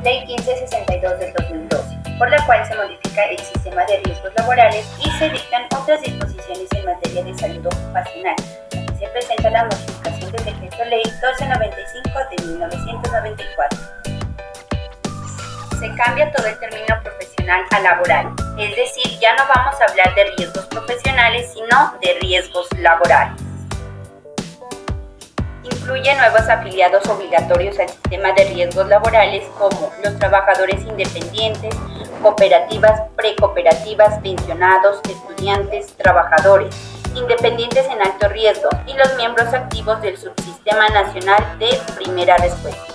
Ley 1562 del 2012, por la cual se modifica el sistema de riesgos laborales y se dictan otras disposiciones en materia de salud ocupacional. Aquí se presenta la modificación del Decreto Ley 1295 de 1994. Se cambia todo el término profesional a laboral, es decir, ya no vamos a hablar de riesgos profesionales, sino de riesgos laborales. Incluye nuevos afiliados obligatorios al sistema de riesgos laborales como los trabajadores independientes, cooperativas, precooperativas, pensionados, estudiantes, trabajadores, independientes en alto riesgo y los miembros activos del Subsistema Nacional de Primera Respuesta.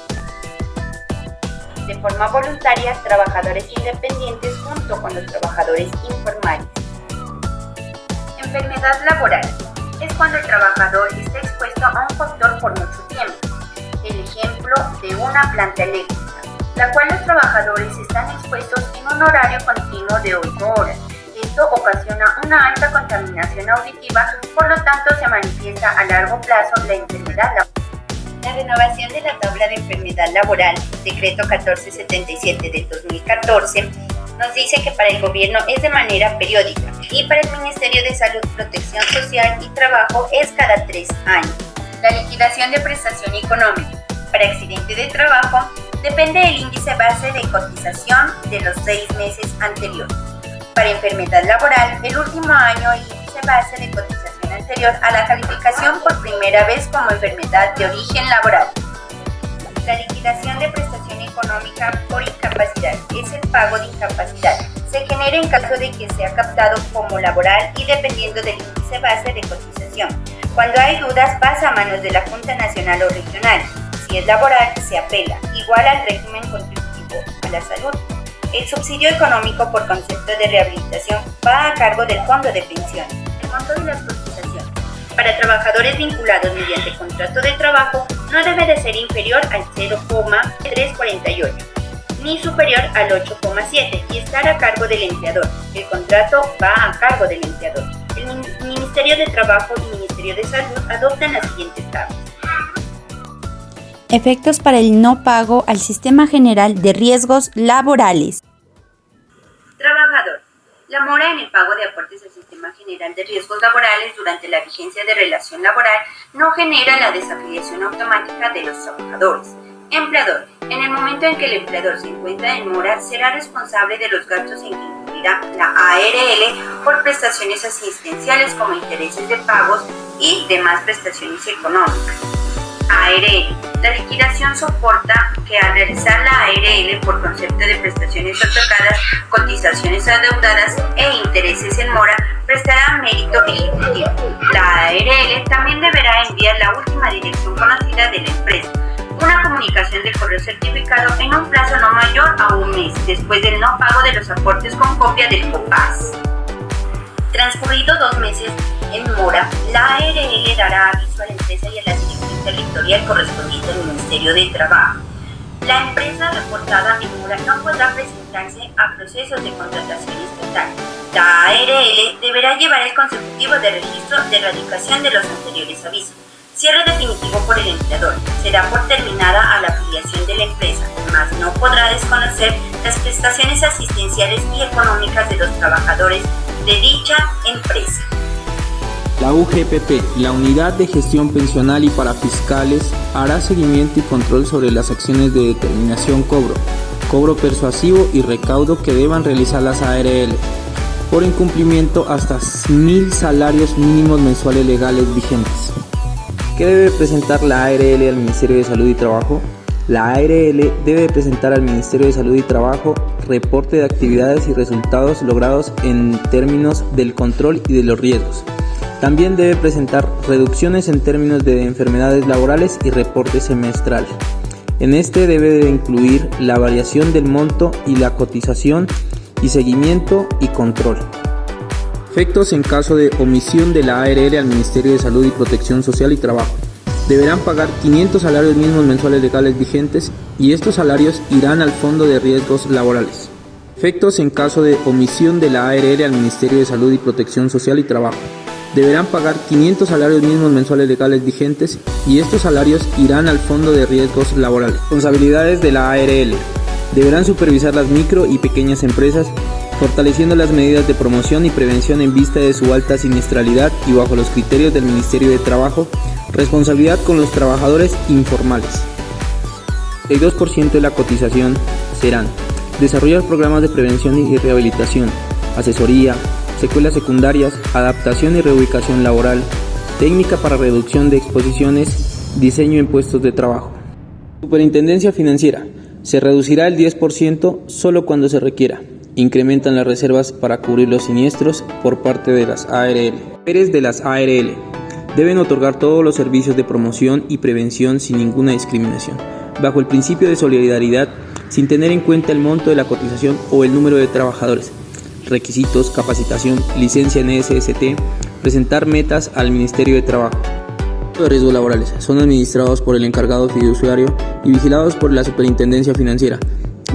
De forma voluntaria, trabajadores independientes junto con los trabajadores informales. Enfermedad laboral. Es cuando el trabajador está expuesto a un factor por mucho tiempo. El ejemplo de una planta eléctrica, la cual los trabajadores están expuestos en un horario continuo de 8 horas. Esto ocasiona una alta contaminación auditiva, por lo tanto se manifiesta a largo plazo la enfermedad laboral. La renovación de la tabla de enfermedad laboral, Decreto 1477 del 2014, nos dice que para el gobierno es de manera periódica y para el Ministerio de Salud, Protección Social y Trabajo es cada 3 años. La liquidación de prestación económica para accidente de trabajo depende del índice base de cotización de los 6 meses anteriores. Para enfermedad laboral, el último año el índice base de cotización anterior a la calificación por primera vez como enfermedad de origen laboral. La liquidación de prestación económica por incapacidad es el pago de incapacidad. Se genera en caso de que sea captado como laboral y dependiendo del índice base de cotización. Cuando hay dudas pasa a manos de la Junta Nacional o Regional. Si es laboral, se apela, igual al régimen contributivo a la salud. El subsidio económico por concepto de rehabilitación va a cargo del Fondo de Pensiones. El monto de las cotizaciones para trabajadores vinculados mediante contrato de trabajo no debe de ser inferior al 0,348 ni superior al 8,7 y estar a cargo del empleador. El contrato va a cargo del empleador. El Ministerio de Trabajo y Ministerio de Salud adoptan las siguientes tablas. Efectos para el no pago al Sistema General de Riesgos Laborales. Trabajador. La mora en el pago de aportes al Sistema General de Riesgos Laborales durante la vigencia de relación laboral no genera la desafiliación automática de los trabajadores. Empleador. En el momento en que el empleador se encuentra en mora, será responsable de los gastos en que incluirá la ARL por prestaciones asistenciales como intereses de pagos y demás prestaciones económicas. ARL. La liquidación soporta que al realizar la ARL por concepto de prestaciones otorgadas, cotizaciones adeudadas e intereses en mora, prestará mérito ejecutivo. La ARL también deberá enviar la última dirección conocida de la empresa, una comunicación del correo certificado en un plazo no mayor a un mes después del no pago de los aportes con copia del COPAS. Transcurrido 2 meses en mora, la ARL dará aviso a la empresa y a la dirección territorial correspondiente al Ministerio de Trabajo. La empresa reportada en mora no podrá presentarse a procesos de contratación estatal. La ARL deberá llevar el consecutivo de registro de erradicación de los anteriores avisos. Cierre definitivo por el empleador. Será por terminada a la afiliación de la empresa, mas no podrá desconocer las prestaciones asistenciales y económicas de los trabajadores de dicha empresa. La UGPP, la Unidad de Gestión Pensional y Parafiscales, hará seguimiento y control sobre las acciones de determinación cobro persuasivo y recaudo que deban realizar las ARL, por incumplimiento hasta 1.000 salarios mínimos mensuales legales vigentes. ¿Qué debe presentar la ARL al Ministerio de Salud y Trabajo? La ARL debe presentar al Ministerio de Salud y Trabajo reporte de actividades y resultados logrados en términos del control y de los riesgos. También debe presentar reducciones en términos de enfermedades laborales y reporte semestral. En este debe de incluir la variación del monto y la cotización y seguimiento y control. Efectos en caso de omisión de la ARL al Ministerio de Salud y Protección Social y Trabajo. Deberán pagar 500 salarios mínimos mensuales legales vigentes y estos salarios irán al Fondo de Riesgos Laborales. Efectos en caso de omisión de la ARL al Ministerio de Salud y Protección Social y Trabajo. Deberán pagar 500 salarios mínimos mensuales legales vigentes y estos salarios irán al Fondo de Riesgos Laborales. Responsabilidades de la ARL. Deberán supervisar las micro y pequeñas empresas, fortaleciendo las medidas de promoción y prevención en vista de su alta siniestralidad y bajo los criterios del Ministerio de Trabajo, responsabilidad con los trabajadores informales. El 2% de la cotización serán desarrollar programas de prevención y rehabilitación, asesoría, secuelas secundarias, adaptación y reubicación laboral, técnica para reducción de exposiciones, diseño en puestos de trabajo. Superintendencia Financiera. Se reducirá el 10% solo cuando se requiera. Incrementan las reservas para cubrir los siniestros por parte de las ARL. Deberes de las ARL. Deben otorgar todos los servicios de promoción y prevención sin ninguna discriminación, bajo el principio de solidaridad, sin tener en cuenta el monto de la cotización o el número de trabajadores. Requisitos, capacitación, licencia en SST, presentar metas al Ministerio de Trabajo. Los riesgos laborales son administrados por el encargado fiduciario y vigilados por la Superintendencia Financiera.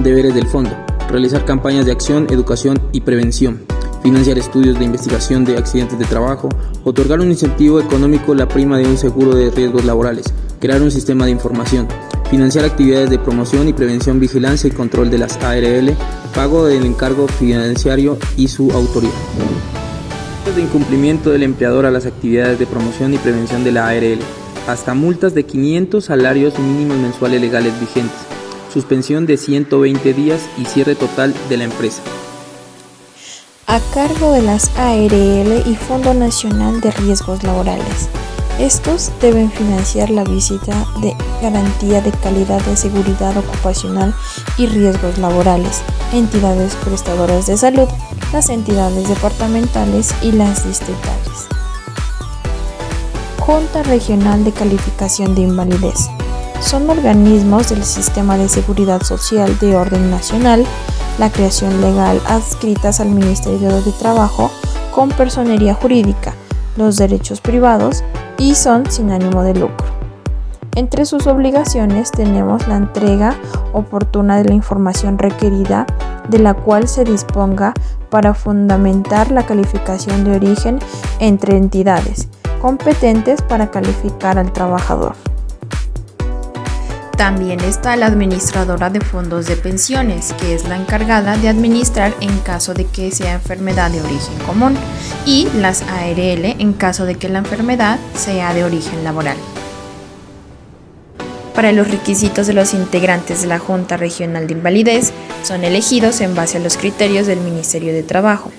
Deberes del fondo: realizar campañas de acción, educación y prevención, financiar estudios de investigación de accidentes de trabajo, otorgar un incentivo económico, la prima de un seguro de riesgos laborales, crear un sistema de información, financiar actividades de promoción y prevención, vigilancia y control de las ARL, pago del encargo financiario y su autoría. De incumplimiento del empleador a las actividades de promoción y prevención de la ARL, hasta multas de 500 salarios mínimos mensuales legales vigentes, suspensión de 120 días y cierre total de la empresa. A cargo de las ARL y Fondo Nacional de Riesgos Laborales. Estos deben financiar la visita de garantía de calidad de seguridad ocupacional y riesgos laborales, entidades prestadoras de salud, las entidades departamentales y las distritales. Junta Regional de Calificación de Invalidez. Son organismos del Sistema de Seguridad Social de orden nacional, la creación legal adscritas al Ministerio de Trabajo con personería jurídica, los derechos privados y son sin ánimo de lucro. Entre sus obligaciones tenemos la entrega oportuna de la información requerida, de la cual se disponga para fundamentar la calificación de origen entre entidades competentes para calificar al trabajador. También está la administradora de fondos de pensiones, que es la encargada de administrar en caso de que sea enfermedad de origen común, y las ARL en caso de que la enfermedad sea de origen laboral. Para los requisitos de los integrantes de la Junta Regional de Invalidez, son elegidos en base a los criterios del Ministerio de Trabajo.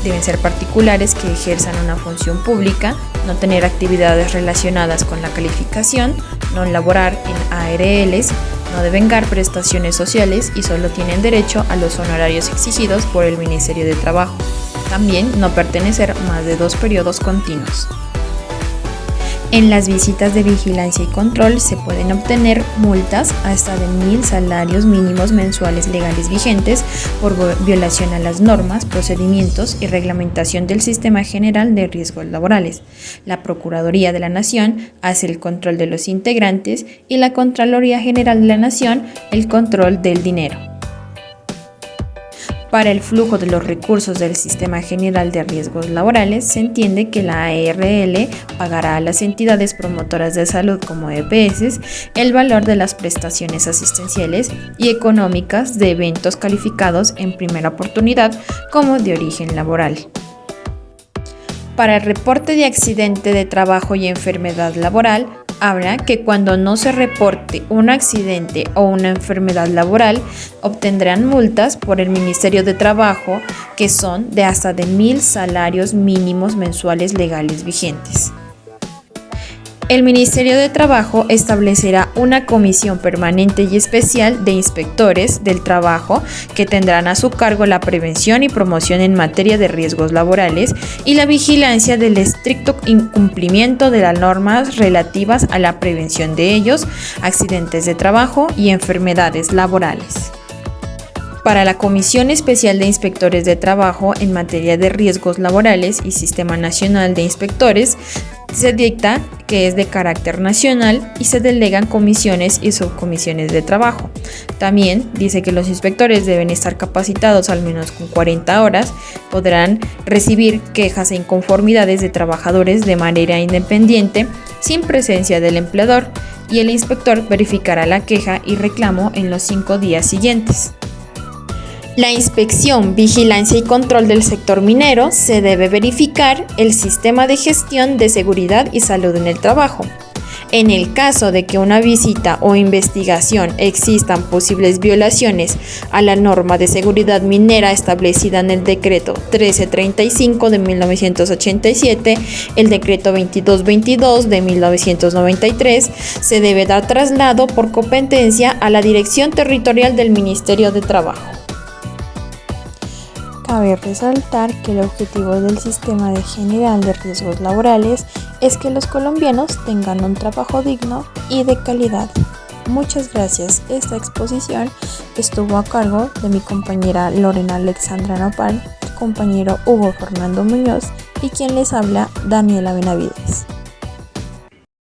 Deben ser particulares que ejerzan una función pública, no tener actividades relacionadas con la calificación, no laborar en ARLs, no devengar prestaciones sociales y solo tienen derecho a los honorarios exigidos por el Ministerio de Trabajo. También no pertenecer más de 2 periodos continuos. En las visitas de vigilancia y control se pueden obtener multas hasta de 1.000 salarios mínimos mensuales legales vigentes por violación a las normas, procedimientos y reglamentación del Sistema General de Riesgos Laborales. La Procuraduría de la Nación hace el control de los integrantes y la Contraloría General de la Nación el control del dinero. Para el flujo de los recursos del Sistema General de Riesgos Laborales, se entiende que la ARL pagará a las entidades promotoras de salud como EPS el valor de las prestaciones asistenciales y económicas de eventos calificados en primera oportunidad como de origen laboral. Para el reporte de accidente de trabajo y enfermedad laboral, habla que cuando no se reporte un accidente o una enfermedad laboral, obtendrán multas por el Ministerio de Trabajo que son de hasta de 1.000 salarios mínimos mensuales legales vigentes. El Ministerio de Trabajo establecerá una comisión permanente y especial de inspectores del trabajo que tendrán a su cargo la prevención y promoción en materia de riesgos laborales y la vigilancia del estricto incumplimiento de las normas relativas a la prevención de ellos, accidentes de trabajo y enfermedades laborales. Para la Comisión Especial de Inspectores de Trabajo en materia de riesgos laborales y Sistema Nacional de Inspectores, se dicta que es de carácter nacional y se delegan comisiones y subcomisiones de trabajo. También dice que los inspectores deben estar capacitados al menos con 40 horas, podrán recibir quejas e inconformidades de trabajadores de manera independiente, sin presencia del empleador, y el inspector verificará la queja y reclamo en los 5 días siguientes. La inspección, vigilancia y control del sector minero se debe verificar el sistema de gestión de seguridad y salud en el trabajo. En el caso de que una visita o investigación existan posibles violaciones a la norma de seguridad minera establecida en el decreto 1335 de 1987, el decreto 2222 de 1993, se debe dar traslado por competencia a la Dirección Territorial del Ministerio de Trabajo. Cabe resaltar que el objetivo del Sistema General de Riesgos Laborales es que los colombianos tengan un trabajo digno y de calidad. Muchas gracias. Esta exposición estuvo a cargo de mi compañera Lorena Alexandra Nopal, el compañero Hugo Fernando Muñoz y quien les habla, Daniela Benavides.